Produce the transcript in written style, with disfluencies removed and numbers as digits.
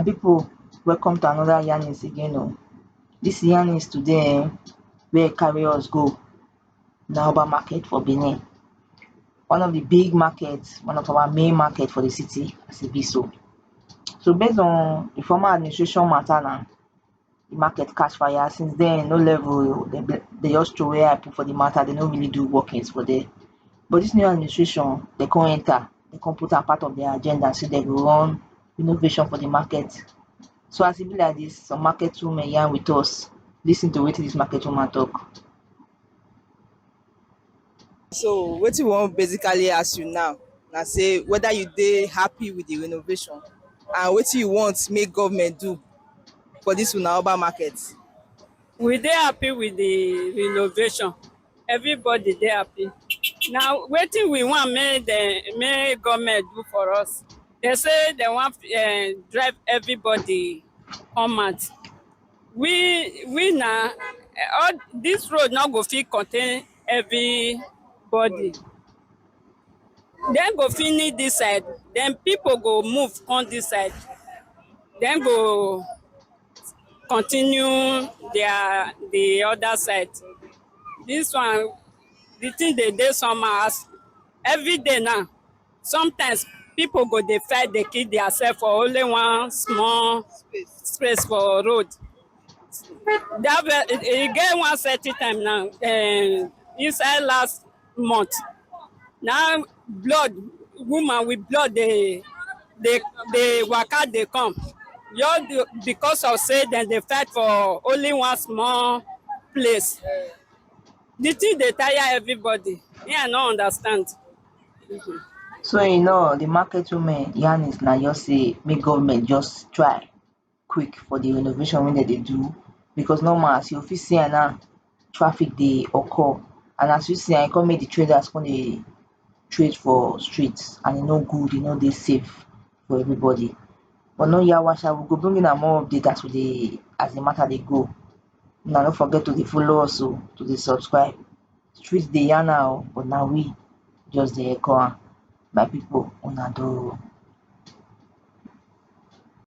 People, welcome to another yarnings again. This yarnings today where carry us go na OBA Market for Benin. One of the big markets, one of our main market for the city as e be so. So based on the former administration matter now, the market catch fire. Since then, no level, they just throw away put for the matter, they don't really do workings for there. But this new administration, they can't enter, they can't put a part of their agenda, so they go run renovation for the market. So as e be like this, some market women yarn with us. Listen to wetin this market woman talk. So wetin we wan basically ask you now na say whether you dey happy with the renovation and wetin you want make government do for dis una urban market. We dey happy with the renovation. Everybody dey happy. Now wetin we want make government do for us. They say they want drive everybody come out. We na all this road no go fit contain everybody. Dem go finish this side, then people go move come this side. Dem go continue the other side. This one, the thing dey somehow as every day now. Sometimes people go dey fight, dey kill themselves for only one small space for road. E get one certain time now, inside last month. Now blood, woman with blood dey waka dey come. Just because of say dem dey fight for only one small place. The thing dey tire everybody. Me, I no understand. So the market women yarn is na just say make government just try quick for the renovation wey dem dey do, because normal as you fit see am now, traffic dey occur, and as you see am, e come make the traders come dey trade for streets, and e no good, e no dey safe for everybody. But no yawa sha, we go bring una more update as the matter dey go. Una no forget to dey follow us to dey subscribe. Street dey yarn am but na we just dey echo am. My people, una do.